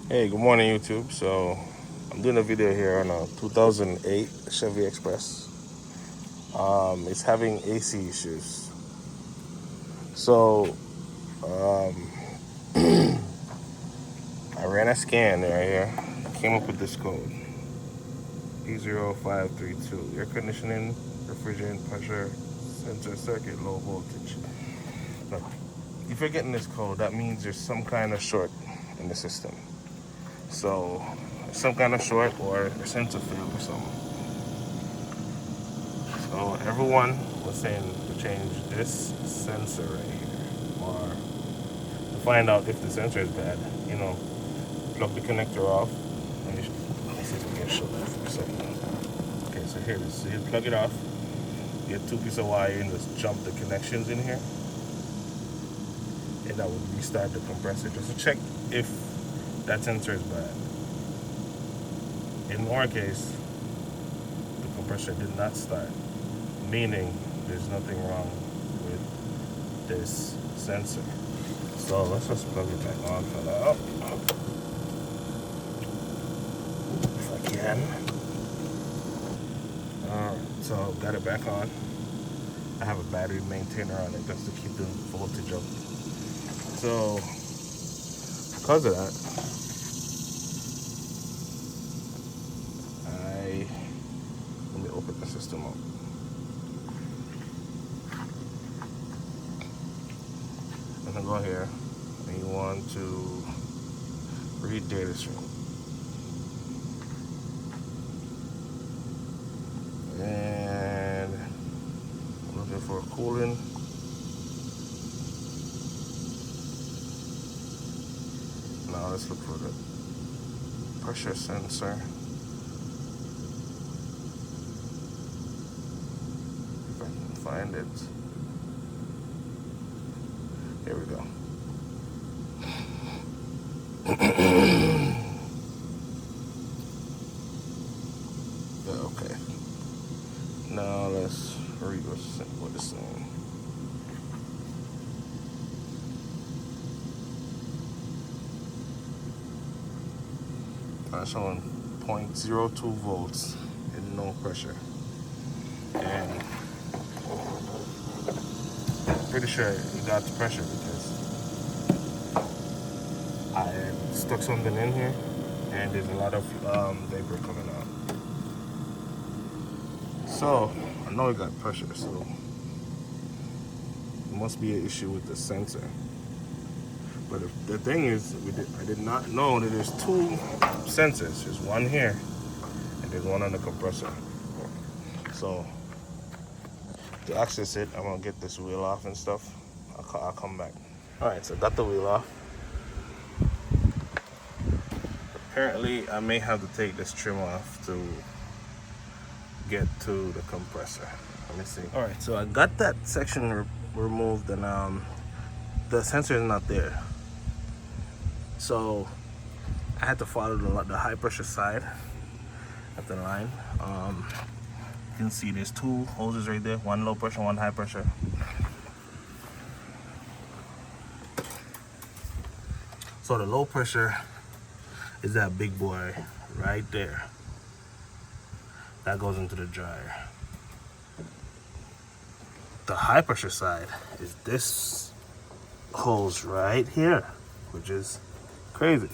Hey, good morning, YouTube. So, I'm doing a video here on a 2008 Chevy Express. It's having AC issues. So, I ran a scan right here. Came up with this code P0532. Air conditioning, refrigerant pressure, sensor circuit, low voltage. Now, if you're getting this code, that means there's some kind of short in the system. So, some kind of short or a sensor failed or something. So everyone was saying to change this sensor right here, or to find out if the sensor is bad, plug the connector off. Let me see if we can show that for a second. Okay, so here it is. So you plug it off, get two pieces of wire and just jump the connections in here, and that will restart the compressor just to check if that sensor is bad. In our case, the compressor did not start, meaning there's nothing wrong with this sensor. So let's just plug it back on for now, if I can. Alright, so got it back on. I have a battery maintainer on it just to keep the voltage up. So because of that, let me open the system up. I'm gonna go here and you want to read data stream. And I'm looking for cooling. Now let's look for the pressure sensor. If I can find it. Here we go. Okay. Now let's read what it's saying. Showing 0.02 volts and no pressure. And pretty sure it got the pressure because I stuck something in here and there's a lot of vapor coming out. So I know it got pressure, so it must be an issue with the sensor. But the thing is, I did not know that there's two sensors. There's one here and there's one on the compressor. So to access it, I'm gonna get this wheel off and stuff. I'll come back. All right, so got the wheel off. Apparently, I may have to take this trim off to get to the compressor. Let me see. All right, so I got that section removed, and the sensor is not there. So I had to follow the high pressure side of the line. You can see there's two hoses right there, one low pressure, one high pressure. So the low pressure is that big boy right there. That goes into the dryer. The high pressure side is this hose right here, which is crazy.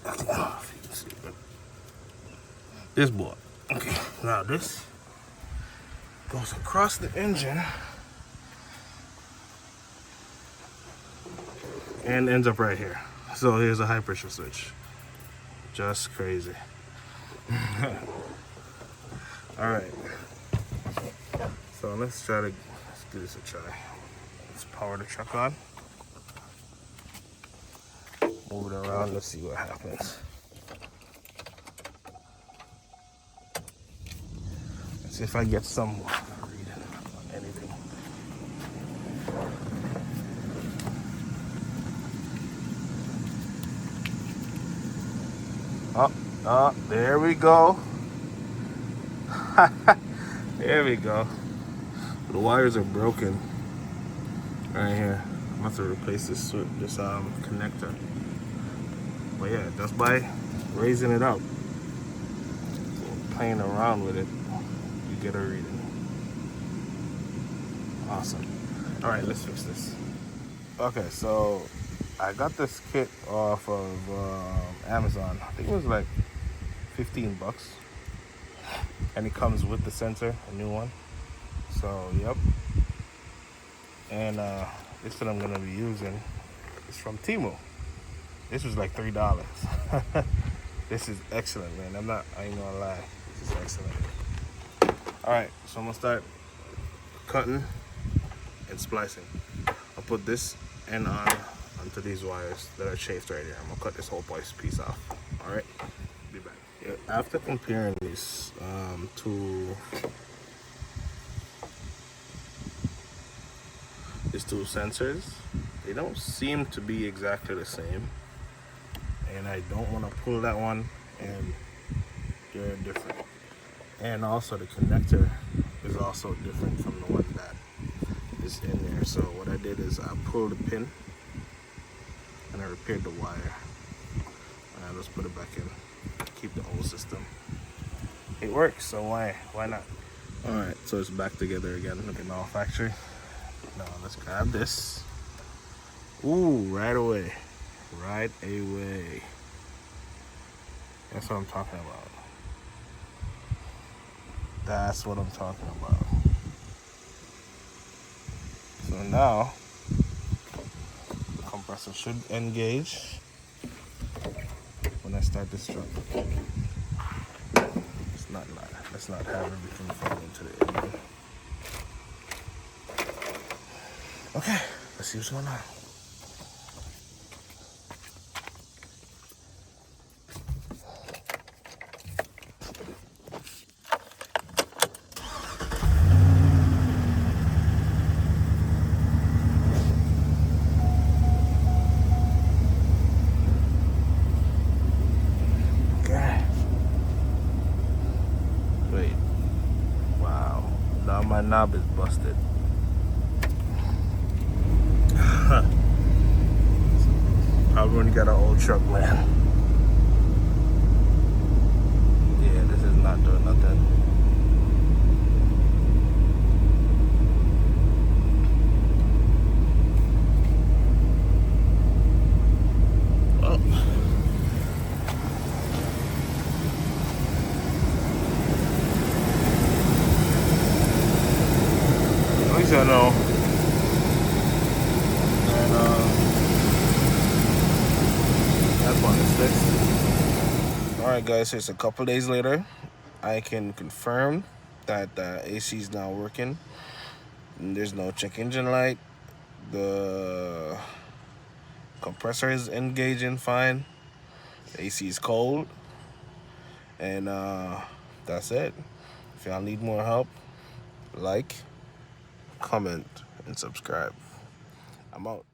I don't know if you can see it. This boy. Okay, now this goes across the engine and ends up right here. So here's a high pressure switch. Just crazy. All right. So let's give this a try. Let's power the truck on. Move it around, let's see what happens. Let's see if I get some reading on anything. Oh, there we go. There we go. The wires are broken right here. I'm gonna have to replace this connector. But yeah, just by raising it up, playing around with it, you get a reading. Awesome. All right, let's fix this. Okay, so I got this kit off of Amazon. I think it was like 15 bucks. And it comes with the sensor, a new one. So, yep. And this that I'm gonna be using is from Temu. This was like $3. This is excellent, man. I ain't gonna lie. This is excellent. Alright, so I'm gonna start cutting and splicing. I'll put this end on onto these wires that are chafed right here. I'm gonna cut this whole piece off. Alright, be back. Yeah, after comparing these two sensors, they don't seem to be exactly the same, and I don't want to pull that one and they're different. And also the connector is also different from the one that is in there. So what I did is I pulled the pin and I repaired the wire, and I just put it back in, keep the old system. It works, so why not? All right, so it's back together again. Look at manufacturer. Now let's grab this. Ooh, right away. That's what I'm talking about. That's what I'm talking about. So now the compressor should engage when I start this truck. Let's not have everything fall into the engine. Okay, let's see what's going on. Okay. Wait. Wow. Now my knob is busted. Probably when you got an old truck, man. Yeah, this is not doing nothing. Oh. At least I know. And that part is fixed. Alright guys, so it's a couple days later. I can confirm that the AC is now working. And there's no check engine light. The compressor is engaging fine. The AC is cold. And that's it. If y'all need more help, like, comment, and subscribe. I'm out.